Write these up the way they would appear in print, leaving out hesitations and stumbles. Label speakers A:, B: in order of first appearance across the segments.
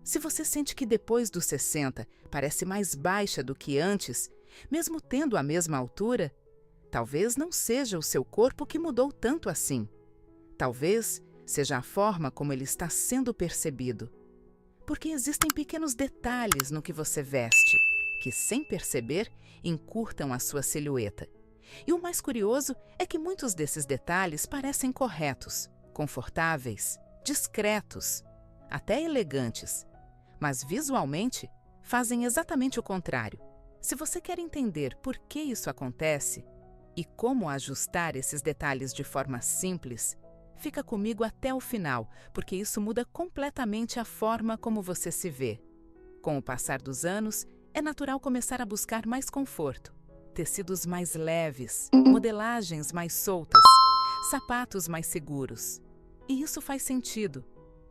A: Se você sente que depois dos 60 parece mais baixa do que antes, mesmo tendo a mesma altura, talvez não seja o seu corpo que mudou tanto assim. Talvez seja a forma como ele está sendo percebido. Porque existem pequenos detalhes no que você veste, que, sem perceber, encurtam a sua silhueta. E o mais curioso é que muitos desses detalhes parecem corretos, confortáveis, discretos, até elegantes. Mas, visualmente, fazem exatamente o contrário. Se você quer entender por que isso acontece e como ajustar esses detalhes de forma simples, fica comigo até o final, porque isso muda completamente a forma como você se vê. Com o passar dos anos, é natural começar a buscar mais conforto, tecidos mais leves, modelagens mais soltas, sapatos mais seguros. E isso faz sentido.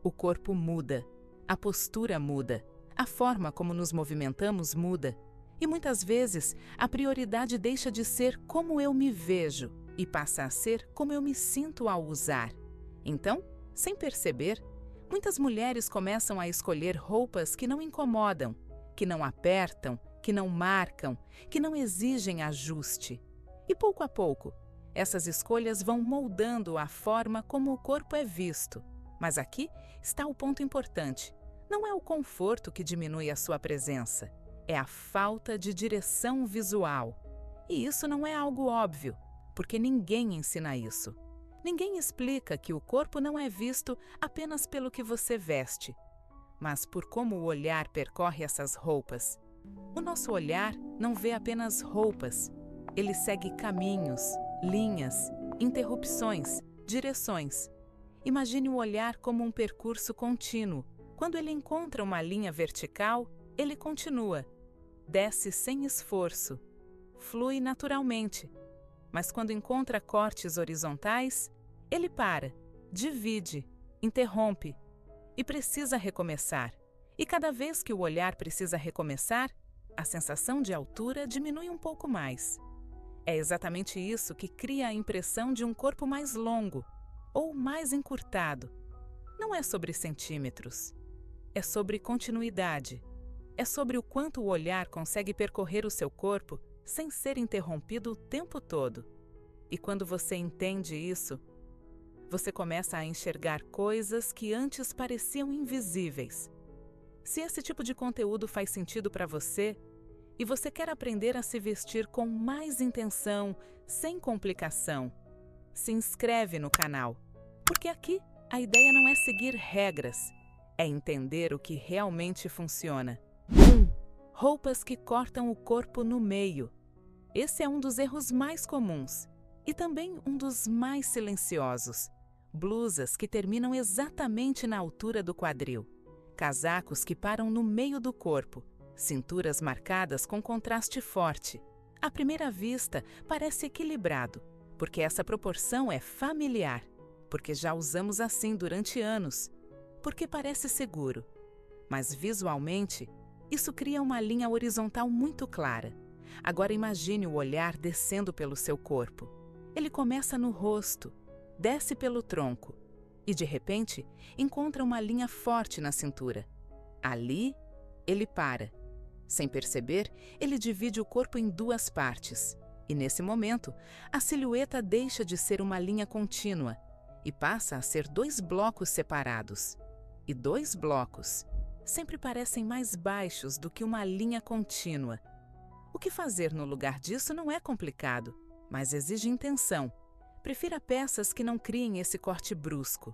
A: O corpo muda, a postura muda, a forma como nos movimentamos muda. E muitas vezes, a prioridade deixa de ser como eu me vejo e passa a ser como eu me sinto ao usar. Então, sem perceber, muitas mulheres começam a escolher roupas que não incomodam, que não apertam, que não marcam, que não exigem ajuste. E pouco a pouco, essas escolhas vão moldando a forma como o corpo é visto. Mas aqui está o ponto importante. Não é o conforto que diminui a sua presença. É a falta de direção visual. E isso não é algo óbvio, porque ninguém ensina isso. Ninguém explica que o corpo não é visto apenas pelo que você veste, mas por como o olhar percorre essas roupas. O nosso olhar não vê apenas roupas. Ele segue caminhos, linhas, interrupções, direções. Imagine o olhar como um percurso contínuo. Quando ele encontra uma linha vertical, ele continua. Desce sem esforço, flui naturalmente. Mas quando encontra cortes horizontais, ele para, divide, interrompe e precisa recomeçar. E cada vez que o olhar precisa recomeçar, a sensação de altura diminui um pouco mais. É exatamente isso que cria a impressão de um corpo mais longo ou mais encurtado. Não é sobre centímetros, é sobre continuidade. É sobre o quanto o olhar consegue percorrer o seu corpo sem ser interrompido o tempo todo. E quando você entende isso, você começa a enxergar coisas que antes pareciam invisíveis. Se esse tipo de conteúdo faz sentido para você e você quer aprender a se vestir com mais intenção, sem complicação, se inscreve no canal, porque aqui a ideia não é seguir regras, é entender o que realmente funciona. 1. Roupas que cortam o corpo no meio. Esse é um dos erros mais comuns e também um dos mais silenciosos. Blusas que terminam exatamente na altura do quadril. Casacos que param no meio do corpo. Cinturas marcadas com contraste forte. À primeira vista, parece equilibrado, porque essa proporção é familiar, porque já usamos assim durante anos, porque parece seguro. Mas visualmente, isso cria uma linha horizontal muito clara. Agora imagine o olhar descendo pelo seu corpo. Ele começa no rosto, desce pelo tronco e, de repente, encontra uma linha forte na cintura. Ali, ele para. Sem perceber, ele divide o corpo em duas partes. E, nesse momento, a silhueta deixa de ser uma linha contínua e passa a ser dois blocos separados. E dois blocos sempre parecem mais baixos do que uma linha contínua. O que fazer no lugar disso não é complicado, mas exige intenção. Prefira peças que não criem esse corte brusco.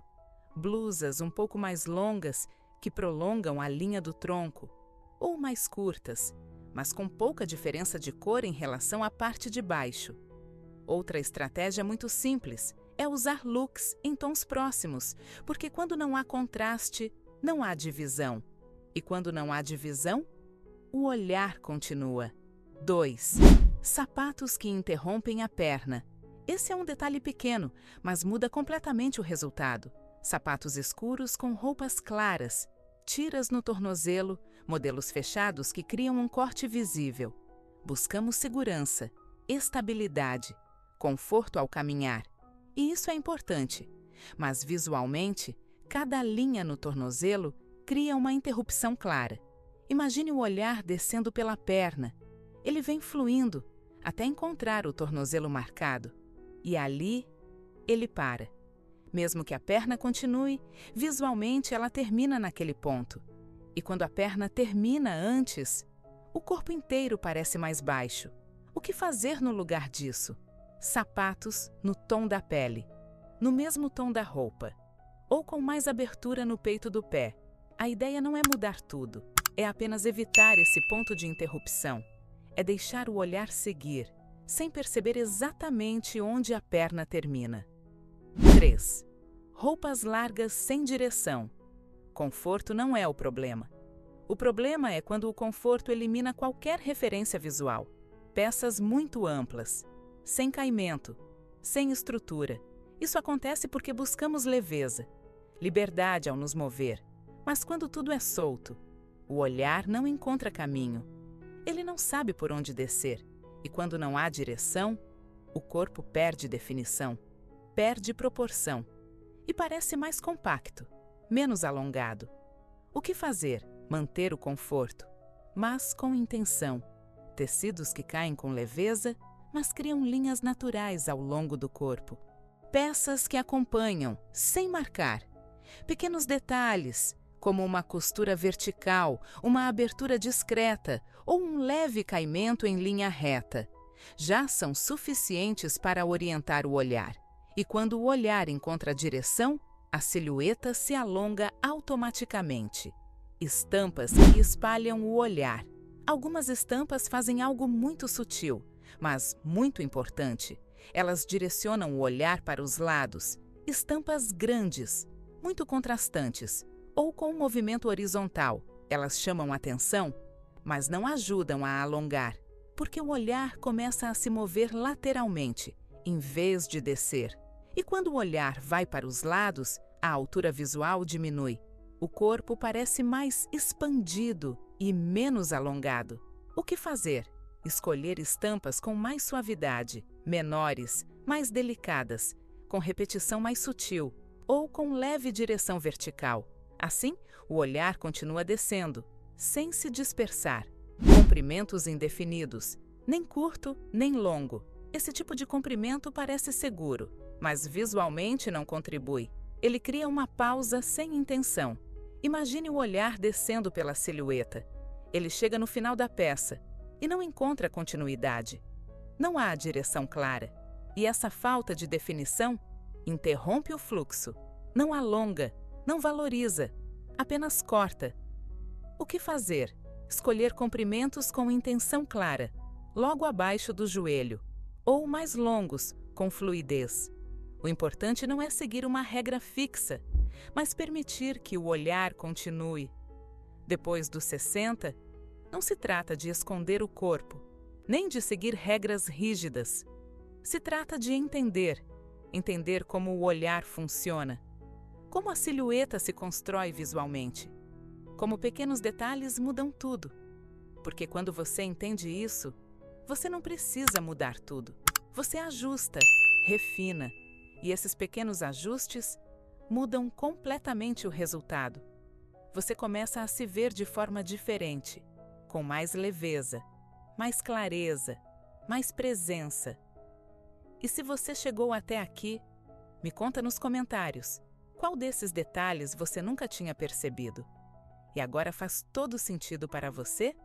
A: Blusas um pouco mais longas que prolongam a linha do tronco, ou mais curtas, mas com pouca diferença de cor em relação à parte de baixo. Outra estratégia muito simples é usar looks em tons próximos, porque quando não há contraste, não há divisão. E quando não há divisão, o olhar continua. 2. Sapatos que interrompem a perna. Esse é um detalhe pequeno, mas muda completamente o resultado. Sapatos escuros com roupas claras, tiras no tornozelo, modelos fechados que criam um corte visível. Buscamos segurança, estabilidade, conforto ao caminhar. E isso é importante. Mas visualmente, cada linha no tornozelo cria uma interrupção clara. Imagine o olhar descendo pela perna. Ele vem fluindo até encontrar o tornozelo marcado. E ali, ele para. Mesmo que a perna continue, visualmente ela termina naquele ponto. E quando a perna termina antes, o corpo inteiro parece mais baixo. O que fazer no lugar disso? Sapatos no tom da pele, no mesmo tom da roupa, ou com mais abertura no peito do pé. A ideia não é mudar tudo, é apenas evitar esse ponto de interrupção. É deixar o olhar seguir, sem perceber exatamente onde a perna termina. 3. Roupas largas sem direção. Conforto não é o problema. O problema é quando o conforto elimina qualquer referência visual. Peças muito amplas, sem caimento, sem estrutura. Isso acontece porque buscamos leveza, liberdade ao nos mover. Mas quando tudo é solto, o olhar não encontra caminho. Ele não sabe por onde descer. E quando não há direção, o corpo perde definição, perde proporção e parece mais compacto, menos alongado. O que fazer? Manter o conforto, mas com intenção. Tecidos que caem com leveza, mas criam linhas naturais ao longo do corpo. Peças que acompanham, sem marcar. Pequenos detalhes, como uma costura vertical, uma abertura discreta ou um leve caimento em linha reta, já são suficientes para orientar o olhar. E quando o olhar encontra a direção, a silhueta se alonga automaticamente. Estampas que espalham o olhar. Algumas estampas fazem algo muito sutil, mas muito importante. Elas direcionam o olhar para os lados. Estampas grandes, muito contrastantes, ou com um movimento horizontal. Elas chamam atenção, mas não ajudam a alongar, porque o olhar começa a se mover lateralmente, em vez de descer. E quando o olhar vai para os lados, a altura visual diminui. O corpo parece mais expandido e menos alongado. O que fazer? Escolher estampas com mais suavidade, menores, mais delicadas, com repetição mais sutil ou com leve direção vertical. Assim, o olhar continua descendo, sem se dispersar. Comprimentos indefinidos, nem curto nem longo. Esse tipo de comprimento parece seguro, mas visualmente não contribui. Ele cria uma pausa sem intenção. Imagine o olhar descendo pela silhueta. Ele chega no final da peça e não encontra continuidade. Não há direção clara. E essa falta de definição interrompe o fluxo. Não alonga, não valoriza, apenas corta. O que fazer? Escolher comprimentos com intenção clara, logo abaixo do joelho, ou mais longos, com fluidez. O importante não é seguir uma regra fixa, mas permitir que o olhar continue. Depois dos 60, não se trata de esconder o corpo, nem de seguir regras rígidas. Se trata de entender como o olhar funciona, como a silhueta se constrói visualmente, como pequenos detalhes mudam tudo. Porque quando você entende isso, você não precisa mudar tudo. Você ajusta, refina, e esses pequenos ajustes mudam completamente o resultado. Você começa a se ver de forma diferente, com mais leveza, mais clareza, mais presença. E se você chegou até aqui, me conta nos comentários qual desses detalhes você nunca tinha percebido. E agora faz todo sentido para você?